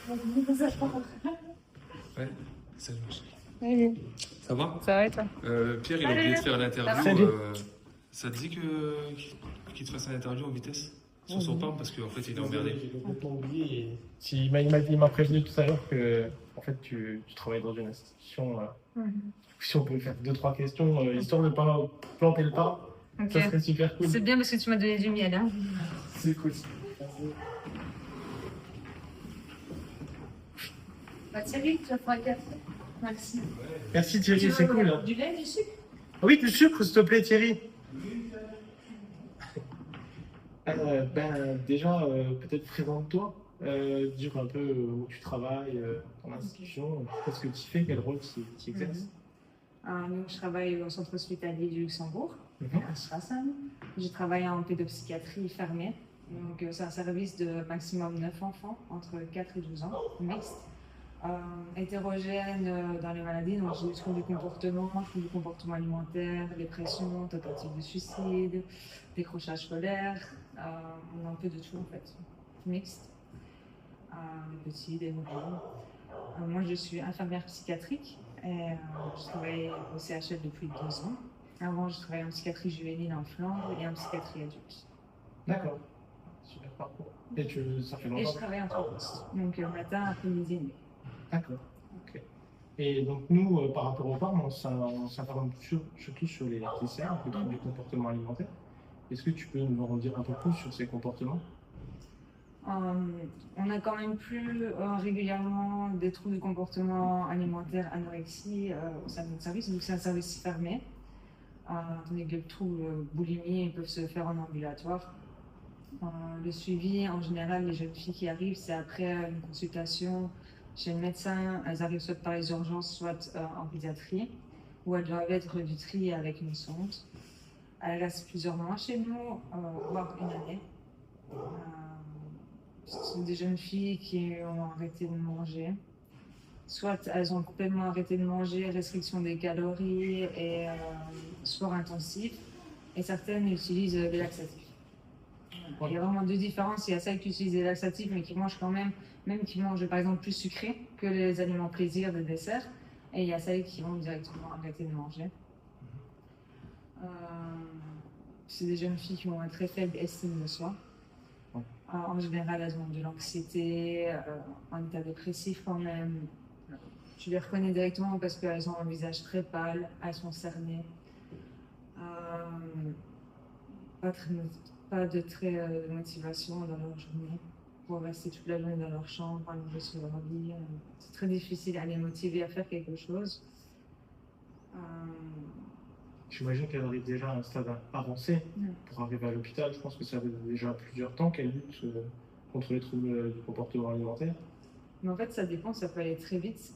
Ouais, salut ma chérie. Salut. Ça va? Ça va et toi? Pierre, il a oublié de faire l'interview. Salut. Ça te dit qu'il te fasse une interview en vitesse sur son Mhm. parle parce qu'en fait il est emmerdé. J'ai complètement oublié. Il m'a prévenu tout à l'heure que en fait, tu travailles dans une institution. Si on peut faire 2-3 questions, histoire de ne pas planter le pas, Ok. ça serait super cool. C'est bien parce que tu m'as donné du miel. Hein. C'est cool. Bah, Thierry, tu vas prendre un café. Merci. Merci Thierry, c'est cool. Hein. Du lait, du sucre? Ah oui, du sucre, s'il te plaît, Thierry. Déjà, peut-être présente-toi. Dire un peu où tu travailles, ton institution, qu'est-ce que tu fais, quel rôle tu exerces. Donc, je travaille au centre hospitalier du Luxembourg, à Strassen. Je travaille en pédopsychiatrie fermée. Donc, c'est un service de maximum 9 enfants, entre 4 et 12 ans, mixte. Hétérogène dans les maladies, donc j'ai troubles du comportement alimentaire, dépression, tentative de suicide, décrochage scolaire, on a un peu de tout en fait, mixte, des petits, des grands. Moi je suis infirmière psychiatrique et je travaille au CHL depuis 2 ans. Avant je travaillais en psychiatrie juvénile en Flandre et en psychiatrie adulte. D'accord, super parcours. Et ça fait Et longtemps je travaille en 3 postes, donc matin, après-midi et nuit. D'accord, ok. Et donc nous, par rapport aux parents, on s'informe surtout sur les TCA, les troubles du comportement alimentaire. Est-ce que tu peux nous en dire un peu plus sur ces comportements? On a quand même plus régulièrement des troubles du comportement alimentaire, anorexie au sein de notre service, donc c'est un service fermé. Tandis que les troubles boulimie peuvent se faire en ambulatoire. Le suivi, en général, les jeunes filles qui arrivent, c'est après une consultation chez le médecin. Elles arrivent soit par les urgences, soit en pédiatrie, où elles doivent être du tri avec une sonde. Elles restent plusieurs mois chez nous, voire une année. Ce sont des jeunes filles qui ont arrêté de manger. Soit elles ont complètement arrêté de manger, restriction des calories et sport intensif. Et certaines utilisent des laxatifs. Il y a vraiment 2 différences. Il y a celles qui utilisent des laxatifs mais qui mangent quand même qui mangent par exemple plus sucré que les aliments plaisir des desserts. Et il y a celles qui vont directement arrêter de manger. C'est des jeunes filles qui ont une très faible estime de soi. En général, elles ont de l'anxiété, un état dépressif quand même. Tu les reconnais directement parce qu'elles ont un visage très pâle, elles sont cernées. Pas de très de motivation dans leur journée. Pour rester toute la journée dans leur chambre, allonger sur leur lit. C'est très difficile à les motiver à faire quelque chose. J'imagine qu'elle arrive déjà à un stade avancé pour arriver à l'hôpital. Je pense que ça fait déjà plusieurs temps qu'elle lutte contre les troubles du comportement alimentaire. Mais en fait, ça dépend, ça peut aller très vite.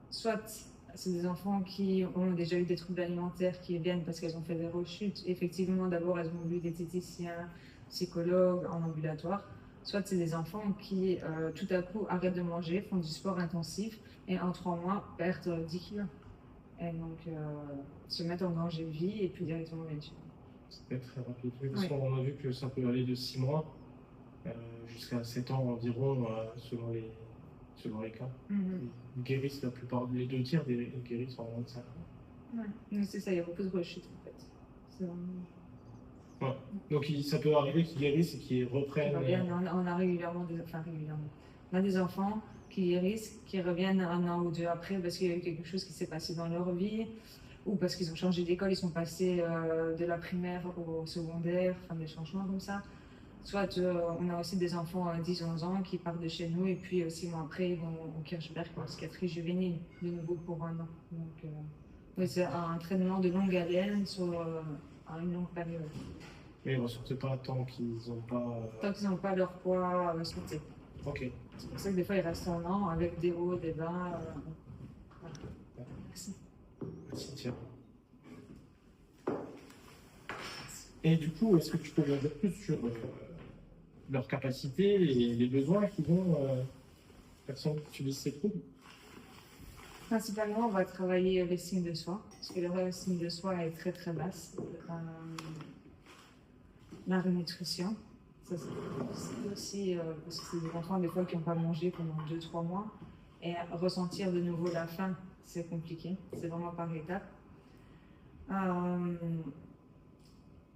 Soit c'est des enfants qui ont déjà eu des troubles alimentaires qui viennent parce qu'elles ont fait des rechutes. Effectivement, d'abord, elles ont vu des diététiciens, psychologues en ambulatoire. Soit c'est des enfants qui, tout à coup, arrêtent de manger, font du sport intensif et en 3 mois perdent 10 kilos. Et donc, se mettent en danger de vie et puis directement bien sûr. Ça peut être très rapide. Parce qu'on a vu que ça peut aller de 6 mois jusqu'à 7 ans environ, selon les cas. Ils guérissent la plupart, les 2 tiers guérissent en moins de 5 ans. Mais c'est ça, il y a beaucoup de rechutes en fait. C'est vraiment... Donc ça peut arriver qu'ils guérissent et qu'ils reprennent. On a régulièrement on a des enfants qui guérissent, qui reviennent 1 an ou 2 après parce qu'il y a eu quelque chose qui s'est passé dans leur vie ou parce qu'ils ont changé d'école, ils sont passés de la primaire au secondaire, enfin des changements comme ça. Soit on a aussi des enfants à 10-11 ans qui partent de chez nous et puis 6 mois après ils vont au Kirchberg en psychiatrie juvénile, de nouveau pour 1 an. Donc c'est un traitement de longue haleine sur une longue période. Mais ils ne ressortent pas tant qu'ils n'ont pas... Tant qu'ils n'ont pas leur poids respecté. Ok. C'est pour ça que des fois ils restent 1 an avec des hauts, des bas. Merci. Merci, tiens. Et du coup, est-ce que tu peux nous dire plus sur leurs capacités et les besoins qu'ils ont personnes qui utilisent ces troubles? Principalement, on va travailler l'estime de soi, parce que leur estime de soi est très très basse. La nutrition, Ça, c'est difficile aussi, parce que c'est des enfants, des fois, qui n'ont pas mangé pendant 2-3 mois. Et ressentir de nouveau la faim, c'est compliqué. C'est vraiment par étapes. Euh,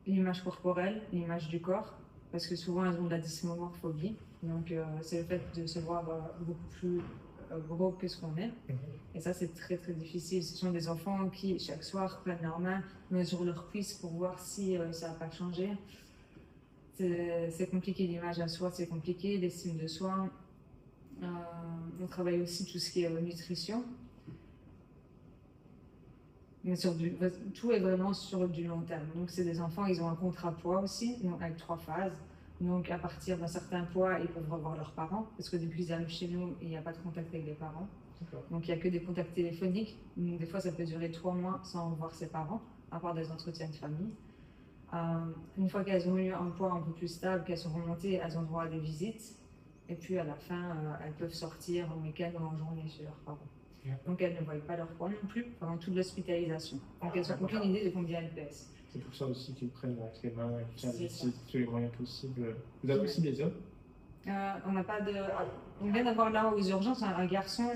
L'image corporelle, l'image du corps, parce que souvent, elles ont de la dysmorphobie. Donc, c'est le fait de se voir beaucoup plus gros que ce qu'on est. Et ça, c'est très, très difficile. Ce sont des enfants qui, chaque soir, prennent leurs mains, mesurent leurs cuisses pour voir si ça n'a pas changé. C'est compliqué, l'image à soi, c'est compliqué, l'estime de soi. On travaille aussi tout ce qui est nutrition. Mais tout est vraiment sur du long terme. Donc, c'est des enfants, ils ont un contre-poids aussi, donc avec 3 phases. Donc, à partir d'un certain poids, ils peuvent revoir leurs parents, parce que depuis qu'ils arrivent chez nous, il n'y a pas de contact avec les parents. Donc, il n'y a que des contacts téléphoniques. Donc, des fois, ça peut durer 3 mois sans voir ses parents, à part des entretiens de famille. Une fois qu'elles ont eu un poids un peu plus stable, qu'elles sont remontées, elles ont droit à des visites. Et puis, à la fin, elles peuvent sortir en week-end ou en journée chez leurs parents. Donc, elles ne voient pas leur poids non plus pendant toute l'hospitalisation. Donc, elles n'ont aucune idée de combien elles pèsent. C'est pour ça aussi qu'ils prennent avec les mains, qu'ils visitent tous les moyens possibles. Vous avez aussi des hommes? On n'a pas de. On vient d'avoir là aux urgences un garçon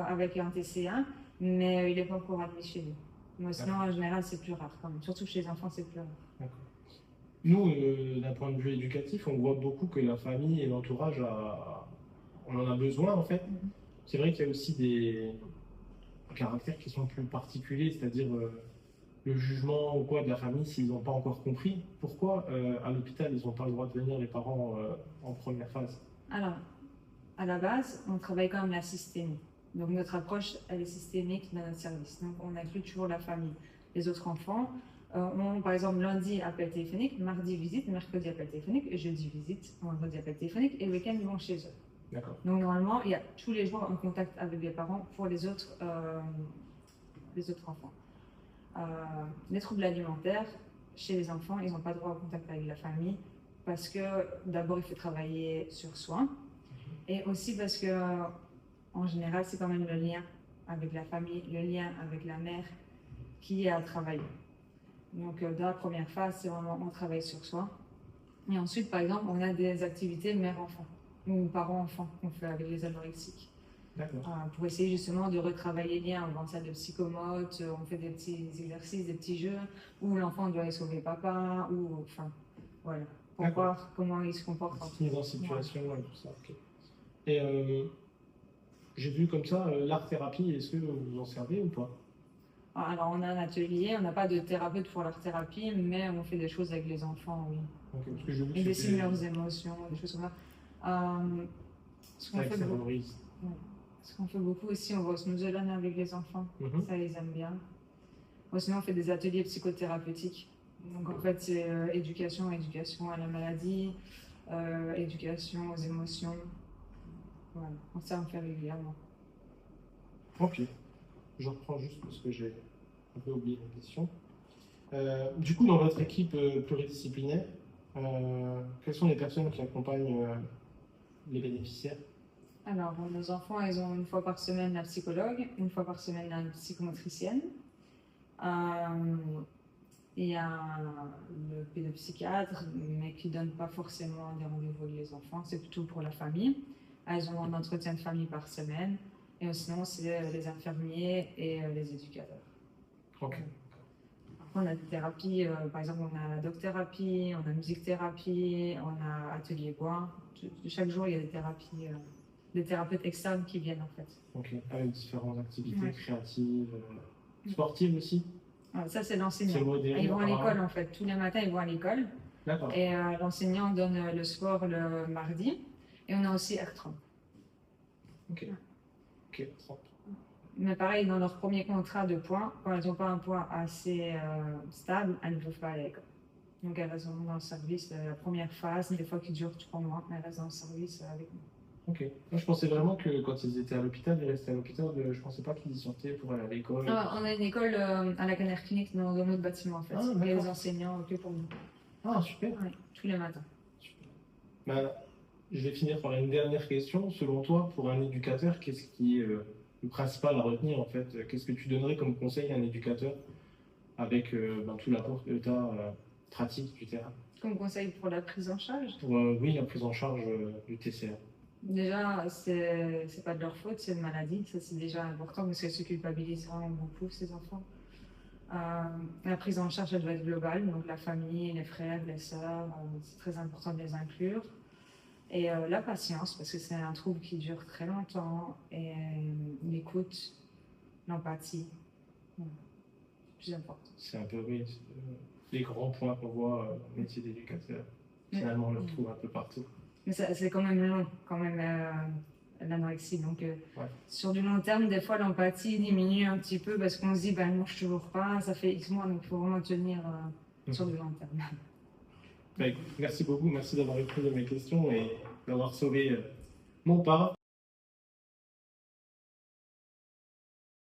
avec un TCA, mais il n'est pas encore admis chez nous. Mais sinon, en général, c'est plus rare quand même. Surtout chez les enfants, c'est plus rare. D'accord. Nous, d'un point de vue éducatif, on voit beaucoup que la famille et l'entourage, on en a besoin en fait. C'est vrai qu'il y a aussi des caractères qui sont plus particuliers, c'est-à-dire le jugement ou quoi de la famille s'ils n'ont pas encore compris. Pourquoi à l'hôpital ils n'ont pas le droit de venir les parents en première phase? Alors, à la base, on travaille quand même la systémie. Donc notre approche, elle est systémique dans notre service. Donc on inclut toujours la famille. Les autres enfants ont, par exemple, lundi appel téléphonique, mardi visite, mercredi appel téléphonique, jeudi visite, vendredi appel téléphonique, et le week-end ils vont chez eux. D'accord. Donc normalement, il y a tous les jours un contact avec les parents pour les autres enfants. Les troubles alimentaires, chez les enfants, ils n'ont pas droit au contact avec la famille parce que d'abord, il faut travailler sur soi et aussi parce que, en général, c'est quand même le lien avec la famille, le lien avec la mère qui est à travailler. Donc, dans la première phase, c'est vraiment on travaille sur soi. Et ensuite, par exemple, on a des activités mère-enfant ou parents-enfants qu'on fait avec les anorexiques. Pour essayer justement de retravailler les liens. On va en salle de psychomote, on fait des petits exercices, des petits jeux où l'enfant doit aller sauver papa, ou enfin, voilà, pour voir comment il se comporte. Mise en situation et tout ça. Okay. Et j'ai vu comme ça l'art-thérapie, est-ce que vous en servez ou pas? Alors, on a un atelier, on n'a pas de thérapeute pour l'art-thérapie, mais on fait des choses avec les enfants, oui. Okay, parce que je et dessine leurs émotions, des choses comme ça. Ce qu'on fait beaucoup aussi, on va au Snooze Alone avec les enfants, ça les aime bien. Sinon, on fait des ateliers psychothérapeutiques. Donc en fait, c'est éducation à la maladie, éducation aux émotions. Voilà, ça on fait régulièrement. Ok, je reprends juste parce que j'ai un peu oublié la question. Du coup, dans votre équipe pluridisciplinaire, quelles sont les personnes qui accompagnent les bénéficiaires? Alors, nos enfants, ils ont une fois par semaine la psychologue, une fois par semaine la psychomotricienne. Il y a le pédopsychiatre, mais qui ne donne pas forcément des rendez-vous avec les enfants, c'est plutôt pour la famille. Elles ont un entretien de famille par semaine, et sinon, c'est les infirmiers et les éducateurs. Ok. On a des thérapies, par exemple, on a la doc-thérapie, on a musique-thérapie, on a atelier bois. Chaque jour, il y a des thérapies, des thérapeutes externes qui viennent en fait. Ok, avec différentes activités créatives, sportives aussi. Ça, c'est l'enseignant. Ils vont à l'école en fait. Tous les matins, ils vont à l'école. D'accord. Et l'enseignant donne le sport le mardi. Et on a aussi R30. Ok. Ok, 30. Mais pareil, dans leur premier contrat de poids, quand elles n'ont pas un poids assez stable, elles ne peuvent pas aller à l'école. Donc elles restent dans le service, la première phase, des fois qui dure 3 mois, elles restent dans le service avec nous. Ok. Moi, je pensais vraiment que quand ils étaient à l'hôpital, ils restaient à l'ôpital. Je pensais pas qu'ils y sortaient pour aller à l'école. On a une école à la Canner Clinic dans notre bâtiment en fait. Et les enseignants que pour nous. Ah, super. Oui, tous les matins. Super. Ben, je vais finir par une dernière question. Selon toi, pour un éducateur, qu'est-ce qui est le principal à retenir en fait? Qu'est-ce que tu donnerais comme conseil à un éducateur avec tout l'apport que tu as pratique du terrain? Comme conseil pour la prise en charge, Oui, la prise en charge du TCA. déjà, c'est pas de leur faute, c'est une maladie. Ça, c'est déjà important parce qu'elles se culpabilisent vraiment beaucoup, ces enfants. La prise en charge, elle doit être globale, donc la famille, les frères, les sœurs, c'est très important de les inclure. Et la patience, parce que c'est un trouble qui dure très longtemps, et l'écoute, l'empathie, voilà, plus important. C'est un peu, oui, les grands points qu'on voit au métier d'éducateur. Finalement, on le retrouve un peu partout. Mais c'est quand même long, quand même, l'anorexie. Donc, sur du long terme, des fois, l'empathie diminue un petit peu parce qu'on se dit, ben, ne mange toujours pas, ça fait X mois, donc il faut vraiment tenir sur du long terme. Ben, écoute, merci beaucoup, merci d'avoir répondu à mes questions et d'avoir sauvé mon pas.